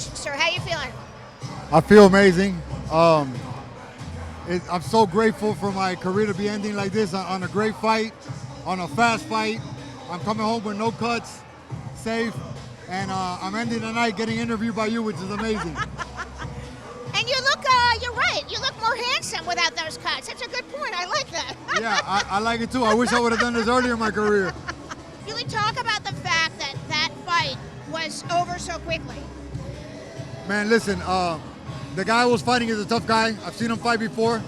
Congratulations, sir. How you feeling? I feel amazing. I'm so grateful for my career to be ending like this on a great fight, on a fast fight. I'm coming home with no cuts, safe, and I'm ending the night getting interviewed by you, which is amazing. And you look, you're right, you look more handsome without those cuts. That's a good point. I like that. Yeah, I like it too. I wish I would have done this earlier in my career. You would talk about the fact that that fight was over so quickly. Man, listen, the guy I was fighting is a tough guy. I've seen him fight before.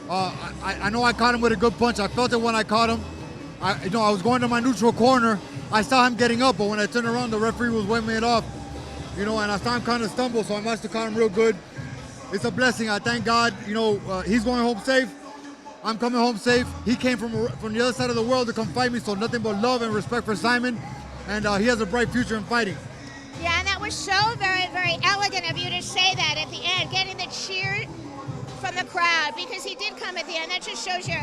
I know I caught him with a good punch. I felt it when I caught him. I was going to my neutral corner. I saw him getting up, but when I turned around, the referee was waving it off. And I saw him kind of stumble, so I must have caught him real good. It's a blessing. I thank God. He's going home safe. I'm coming home safe. He came from the other side of the world to come fight me, so nothing but love and respect for Simon. And he has a bright future in fighting. Yeah, and that was so very, very elegant of you to say that at the end, getting the cheer from the crowd, because he did come at the end. That just shows you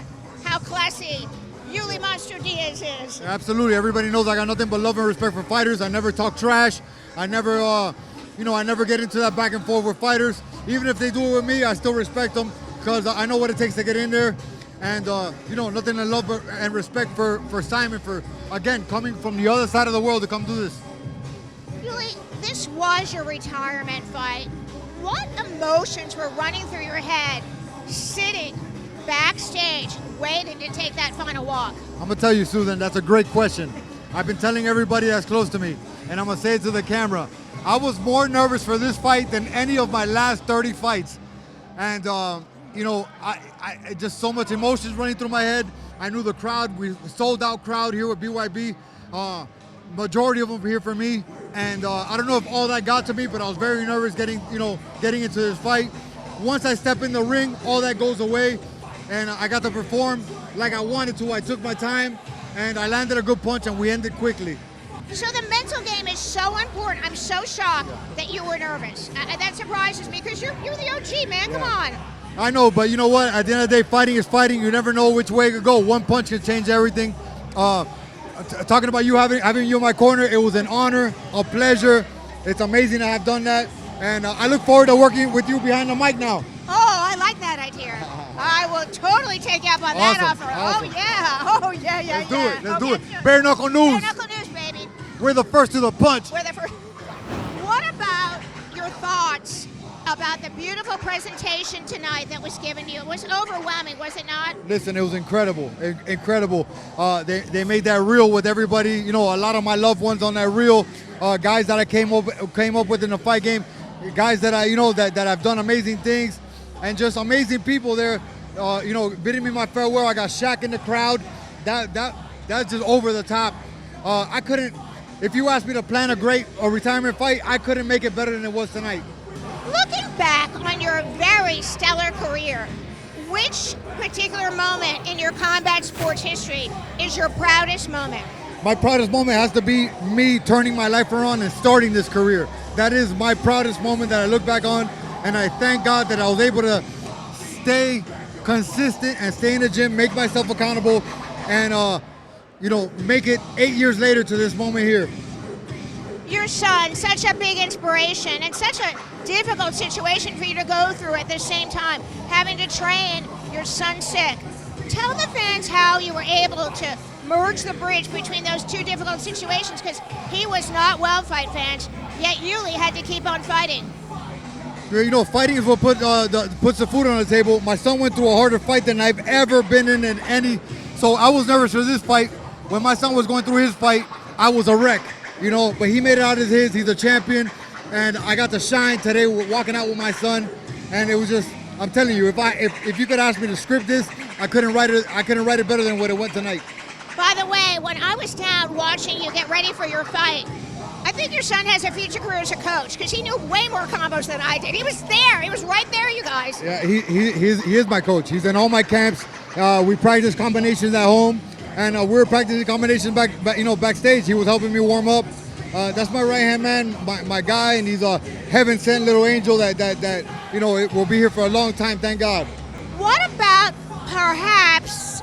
how classy Yuli Monster Diaz is. Absolutely. Everybody knows I got nothing but love and respect for fighters. I never talk trash. I never, I never get into that back and forth with fighters. Even if they do it with me, I still respect them because I know what it takes to get in there. And, nothing but love and respect for Simon for, again, coming from the other side of the world to come do this. Yuli, this was your retirement fight. What emotions were running through your head sitting backstage waiting to take that final walk? I'm going to tell you, Susan, that's a great question. I've been telling everybody that's close to me, and I'm going to say it to the camera. I was more nervous for this fight than any of my last 30 fights. And, I just so much emotions running through my head. I knew the crowd, we sold out crowd here with BYB. Majority of them were here for me. And I don't know if all that got to me, but I was very nervous getting into this fight. Once I step in the ring, all that goes away. And I got to perform like I wanted to. I took my time, and I landed a good punch, and we ended quickly. So the mental game is so important. I'm so shocked that you were nervous. That surprises me because you're the OG, man. Come on. I know, but you know what? At the end of the day, fighting is fighting. You never know which way it could go. One punch can change everything. Talking about you having you in my corner, it was an honor, a pleasure. It's amazing to have done that, and I look forward to working with you behind the mic now. Oh, I like that idea. I will totally take you up on that offer. Awesome. Oh yeah. Let's do it. Let's do it. Bare Knuckle News. Bare Knuckle News, baby. We're the first to the punch. We're the first. What about your thoughts about the beautiful presentation tonight that was given to you? It was overwhelming, was it not? Listen, it was incredible. Incredible. They made that reel with everybody. A lot of my loved ones on that reel. Guys that I came up with in the fight game. Guys that that have done amazing things, and just amazing people there. Bidding me my farewell. I got Shaq in the crowd. That's just over the top. I couldn't. If you asked me to plan a retirement fight, I couldn't make it better than it was tonight. Looking back on your very stellar career, which particular moment in your combat sports history is your proudest moment? My proudest moment has to be me turning my life around and starting this career. That is my proudest moment that I look back on, and I thank God that I was able to stay consistent and stay in the gym, make myself accountable, and make it 8 years later to this moment here. Your son, such a big inspiration and such a difficult situation for you to go through at the same time, having to train your son sick. Tell the fans how you were able to merge the bridge between those two difficult situations, because he was not well, fight fans, yet Yuli had to keep on fighting. Fighting is what puts the food on the table. My son went through a harder fight than I've ever been in any, so I was nervous for this fight. When my son was going through his fight, I was a wreck, but he made it out as his. He's a champion, and I got to shine today walking out with my son, and it was just, I'm telling you, if you could ask me to script this, I couldn't write it better than what it went tonight. By the way, when I was down watching you get ready for your fight, I think your son has a future career as a coach, because he knew way more combos than I did. He was there. He was right there, you guys. Yeah, he is my coach. He's in all my camps. We practice combinations at home. And we were practicing combinations backstage. He was helping me warm up. That's my right-hand man, my guy, and he's a heaven-sent little angel that will be here for a long time, thank God. What about perhaps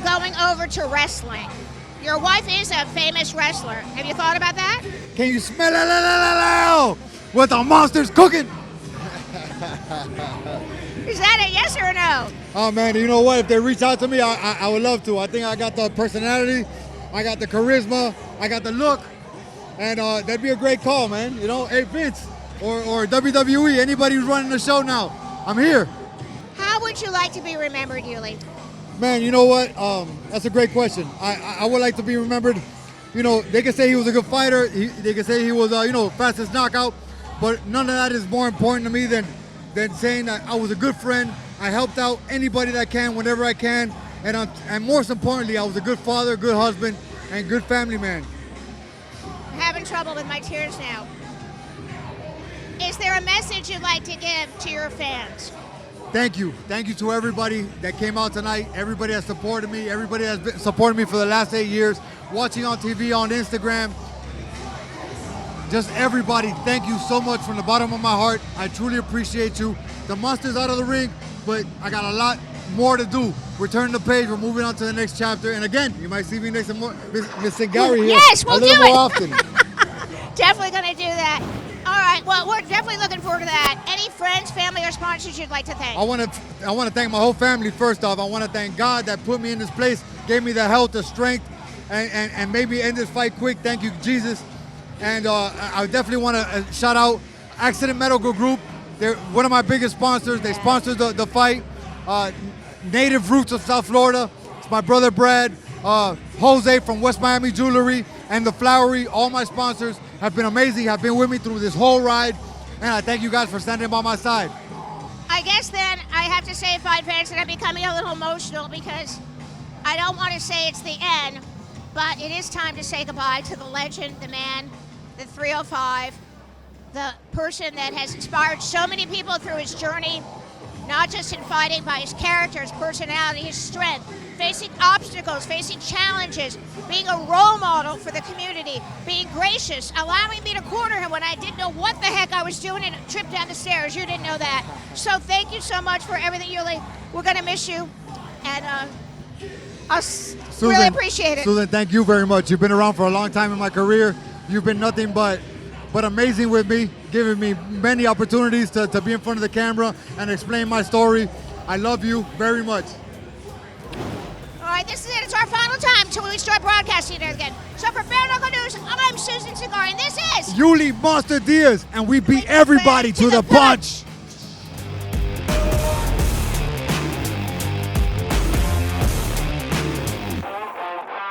going over to wrestling? Your wife is a famous wrestler. Have you thought about that? Can you smell it? with the monsters cooking. Is that a yes or a no? Oh man, you know what? If they reach out to me, I would love to. I think I got the personality, I got the charisma, I got the look, and that'd be a great call, man. You know, hey Vince or WWE, anybody who's running the show now, I'm here. How would you like to be remembered, Yuli? Man, you know what? That's a great question. I would like to be remembered. You know, they can say he was a good fighter. They can say he was, fastest knockout. But none of that is more important to me than saying that I was a good friend. I helped out anybody that I can whenever I can. And most importantly, I was a good father, good husband, and good family man. I'm having trouble with my tears now. Is there a message you'd like to give to your fans? Thank you. Thank you to everybody that came out tonight. Everybody has supported me. Everybody has been supporting me for the last 8 years. Watching on TV, on Instagram. Just everybody, thank you so much from the bottom of my heart. I truly appreciate you. The monster's out of the ring, but I got a lot more to do. We're turning the page. We're moving on to the next chapter. And again, you might see me next to Miss Cingari here yes, we'll a little do more it. often. Definitely going to do that. All right, well, we're definitely looking forward to that. Any friends, family, or sponsors you'd like to thank? I want to thank my whole family first off. I want to thank God that put me in this place, gave me the health, the strength, and made me end this fight quick. Thank you, Jesus. And I definitely want to shout out Accident Medical Group. They're one of my biggest sponsors. They sponsored the fight. Native Roots of South Florida. It's my brother Brad. Jose from West Miami Jewelry and The Flowery. All my sponsors have been amazing, have been with me through this whole ride. And I thank you guys for standing by my side. I guess then I have to say, fight fans, that I'm becoming a little emotional because I don't want to say it's the end, but it is time to say goodbye to the legend, the man, the 305, the person that has inspired so many people through his journey, not just in fighting, but his character, his personality, his strength, facing obstacles, facing challenges, being a role model for the community, being gracious, allowing me to corner him when I didn't know what the heck I was doing and tripped down the stairs. You didn't know that. So thank you so much for everything, Yuli. We're going to miss you, and I'll really appreciate it. Susan, thank you very much. You've been around for a long time in my career. You've been nothing but amazing with me, giving me many opportunities to be in front of the camera and explain my story. I love you very much. All right, this is it. It's our final time until we start broadcasting it again. So for Bare Knuckle News, I'm Susan Cingari, and this is Yuli Monster Diaz, and we beat everybody to the punch.